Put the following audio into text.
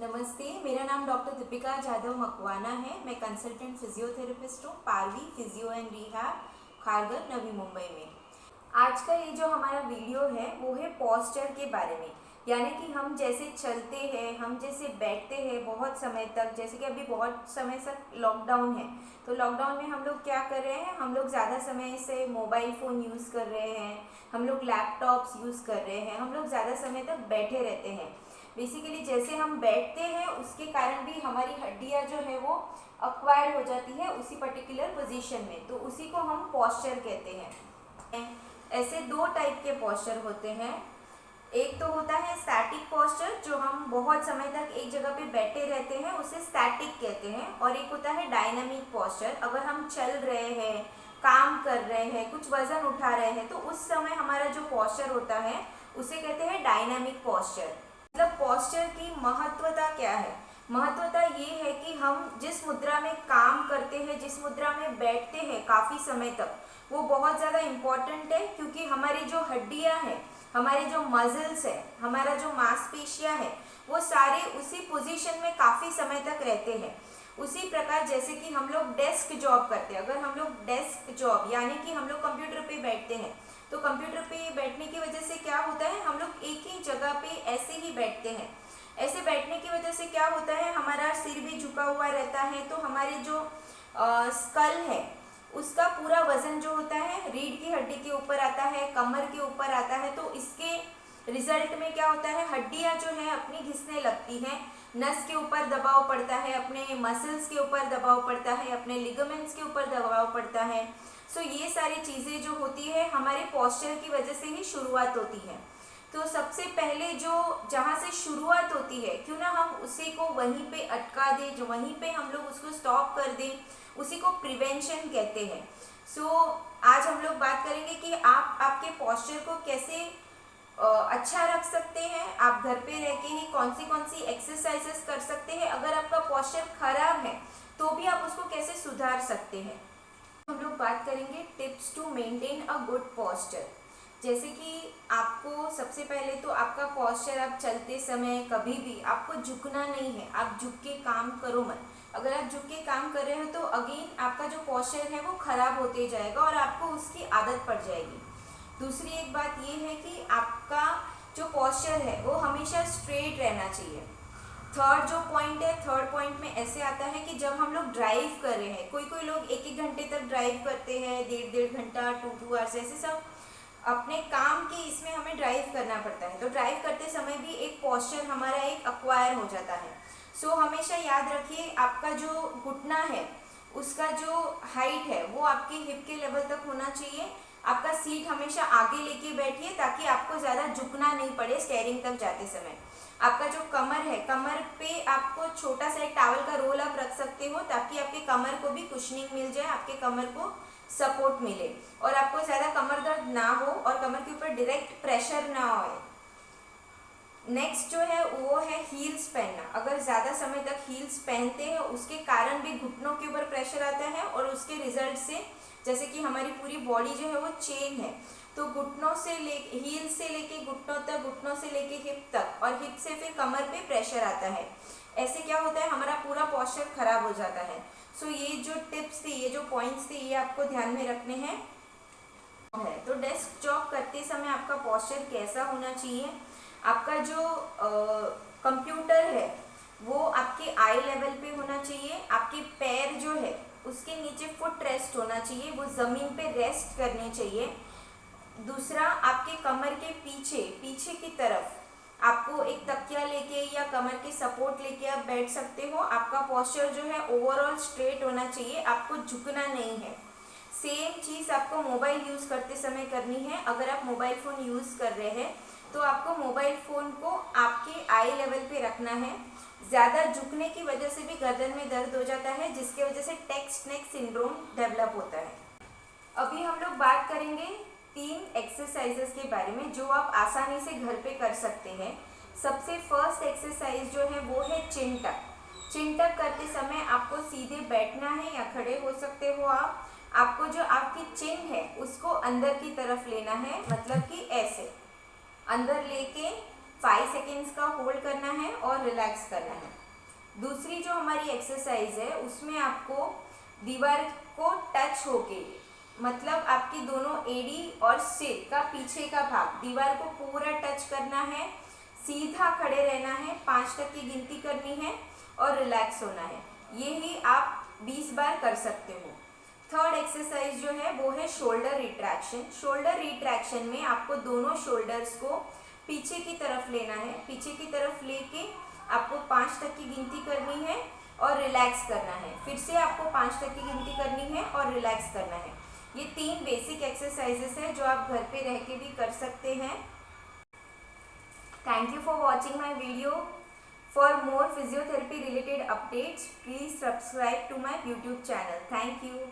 नमस्ते, मेरा नाम डॉक्टर दीपिका जाधव मकवाना है। मैं कंसल्टेंट फिजियोथेरेपिस्ट हूँ Parvi physio and rehab, Kharghar, Navi Mumbai में। आज का ये जो हमारा वीडियो है वो है पोस्चर के बारे में, यानी कि हम जैसे चलते हैं, हम जैसे बैठते हैं बहुत समय तक। जैसे कि अभी बहुत समय तक लॉकडाउन है, तो लॉकडाउन में हम लोग क्या कर रहे हैं, हम लोग ज़्यादा समय से मोबाइल फ़ोन यूज़ कर रहे हैं, हम लोग लैपटॉप्स यूज़ कर रहे हैं, हम लोग ज़्यादा समय तक बैठे रहते हैं। बेसिकली जैसे हम बैठते हैं उसके कारण भी हमारी हड्डियां जो है वो अक्वायर्ड हो जाती है उसी पर्टिकुलर पोजीशन में, तो उसी को हम पोस्चर कहते हैं। ऐसे दो टाइप के पोस्चर होते हैं। एक तो होता है स्टैटिक पोस्चर, जो हम बहुत समय तक एक जगह पे बैठे रहते हैं, उसे स्टैटिक कहते हैं। और एक होता है डायनामिक पोस्चर। अगर हम चल रहे हैं, काम कर रहे हैं, कुछ वजन उठा रहे हैं, तो उस समय हमारा जो पोस्चर होता है उसे कहते हैं डायनामिक पोस्चर। मतलब पोस्चर की महत्वता क्या है? महत्वता ये है कि हम जिस मुद्रा में काम करते हैं, जिस मुद्रा में बैठते हैं काफ़ी समय तक, वो बहुत ज़्यादा इम्पॉर्टेंट है, क्योंकि हमारी जो हड्डियां हैं, हमारे जो मसल्स है, हमारा जो मांसपेशियां है, वो सारे उसी पोजीशन में काफ़ी समय तक रहते हैं। उसी प्रकार जैसे कि हम लोग डेस्क जॉब करते हैं, अगर हम लोग डेस्क जॉब यानी कि हम लोग कंप्यूटर पे बैठते हैं, तो कंप्यूटर पे बैठने की वजह से क्या होता है, हम लोग एक ही जगह पे ऐसे ही बैठते हैं। ऐसे बैठने की वजह से क्या होता है, हमारा सिर भी झुका हुआ रहता है, तो हमारे जो स्कल है उसका पूरा वजन जो होता है रीढ़ की हड्डी के ऊपर आता है, कमर के ऊपर आता है। तो इसके रिजल्ट में क्या होता है, हड्डियां जो है अपनी घिसने लगती हैं, नस के ऊपर दबाव पड़ता है, अपने मसल्स के ऊपर दबाव पड़ता है, अपने लिगामेंट्स के ऊपर दबाव पड़ता है। सो ये सारी चीज़ें जो होती है हमारे पोस्चर की वजह से ही शुरुआत होती है। तो सबसे पहले जो जहाँ से शुरुआत होती है, क्यों ना हम उसी को वहीं पे अटका दें, जो वहीं पे हम लोग उसको स्टॉप कर दें, उसी को प्रिवेंशन कहते हैं। सो आज हम लोग बात करेंगे कि आप आपके पोस्चर को कैसे अच्छा रख सकते हैं। आप घर पे रह के ही कौन सी एक्सरसाइजेस कर सकते हैं। अगर आपका पोस्चर खराब है तो भी आप उसको कैसे सुधार सकते हैं। हम लोग बात करेंगे tips to maintain a good posture. जैसे कि आपको सबसे पहले तो आपका पोस्चर, आप चलते समय कभी भी आपको झुकना नहीं है, आप झुक के काम करो मत। अगर आप झुक के काम कर रहे हो तो अगेन आपका जो पोस्चर है वो खराब होते जाएगा और आपको उसकी आदत पड़ जाएगी। दूसरी एक बात ये है कि आपका जो पोस्चर है वो हमेशा स्ट्रेट रहना चाहिए। थर्ड जो पॉइंट है, थर्ड पॉइंट में ऐसे आता है कि जब हम लोग ड्राइव कर रहे हैं, कोई कोई लोग एक घंटे तक ड्राइव करते हैं, डेढ़ घंटा, 2 आवर्स, ऐसे सब अपने काम के इसमें हमें ड्राइव करना पड़ता है। तो ड्राइव करते समय भी एक पोस्चर हमारा एक अक्वायर हो जाता है। सो हमेशा याद रखिए, आपका जो घुटना है उसका जो हाइट है वो आपके हिप के लेवल तक होना चाहिए। आपका सीट हमेशा आगे लेके बैठिए ताकि आपको ज़्यादा झुकना नहीं पड़े स्टेयरिंग तक जाते समय। आपका जो कमर है, कमर पे आपको छोटा सा एक टॉवल का रोल आप रख सकते हो ताकि आपके कमर को भी कुशनिंग मिल जाए, आपके कमर को सपोर्ट मिले और आपको ज़्यादा कमर दर्द ना हो और कमर के ऊपर डायरेक्ट प्रेशर ना आए। नेक्स्ट जो है वो है हील्स पहनना। अगर ज़्यादा समय तक हील्स पहनते हैं उसके कारण भी घुटनों के ऊपर प्रेशर आता है और उसके रिजल्ट से, जैसे कि हमारी पूरी बॉडी जो है वो चेन है, तो घुटनों से हील से लेके घुटनों तक, घुटनों से लेके हिप तक और हिप से फिर कमर पे प्रेशर आता है। ऐसे क्या होता है, हमारा पूरा पोस्चर खराब हो जाता है। सो ये जो टिप्स थी, ये जो पॉइंट्स थे, ये आपको ध्यान में रखने हैं। तो डेस्क जॉब करते समय आपका पोस्चर कैसा होना चाहिए? आपका जो कंप्यूटर है वो आपके आई लेवल पे होना चाहिए। आपके पैर जो है उसके नीचे फुट रेस्ट होना चाहिए, वो ज़मीन पे रेस्ट करने चाहिए। दूसरा, आपके कमर के पीछे की तरफ आपको एक तकिया लेके या कमर के सपोर्ट लेके आप बैठ सकते हो। आपका पोस्चर जो है ओवरऑल स्ट्रेट होना चाहिए, आपको झुकना नहीं है। सेम चीज़ आपको मोबाइल यूज़ करते समय करनी है। अगर आप मोबाइल फ़ोन यूज़ कर रहे हैं तो आपको मोबाइल फ़ोन को आपके आई लेवल पे रखना है। ज़्यादा झुकने की वजह से भी गर्दन में दर्द हो जाता है, जिसकी वजह से टेक्स्ट नेक सिंड्रोम डेवलप होता है। अभी हम लोग बात करेंगे 3 एक्सरसाइजेस के बारे में जो आप आसानी से घर पे कर सकते हैं। सबसे फर्स्ट एक्सरसाइज जो है वो है चिन टक। चिन टक करते समय आपको सीधे बैठना है या खड़े हो सकते हो आप। आपको जो आपकी चिन है उसको अंदर की तरफ लेना है, मतलब कि ऐसे अंदर लेके 5 सेकेंड्स का होल्ड करना है और रिलैक्स करना है। दूसरी जो हमारी एक्सरसाइज है उसमें आपको दीवार को टच होके, मतलब आपकी दोनों एड़ी और सिर का पीछे का भाग दीवार को पूरा टच करना है, सीधा खड़े रहना है, 5 तक की गिनती करनी है और रिलैक्स होना है। ये ही आप 20 बार कर सकते हो। थर्ड एक्सरसाइज जो है वो है शोल्डर रिट्रैक्शन। शोल्डर रिट्रैक्शन में आपको दोनों शोल्डर्स को पीछे की तरफ लेना है, पीछे की तरफ लेके आपको 5 तक की गिनती करनी है और रिलैक्स करना है। फिर से आपको 5 तक की गिनती करनी है और रिलैक्स करना है। ये 3 बेसिक एक्सरसाइजेस हैं जो आप घर पे रह के भी कर सकते हैं। Thank you for watching my video. For more physiotherapy related updates please subscribe to my YouTube channel. Thank you.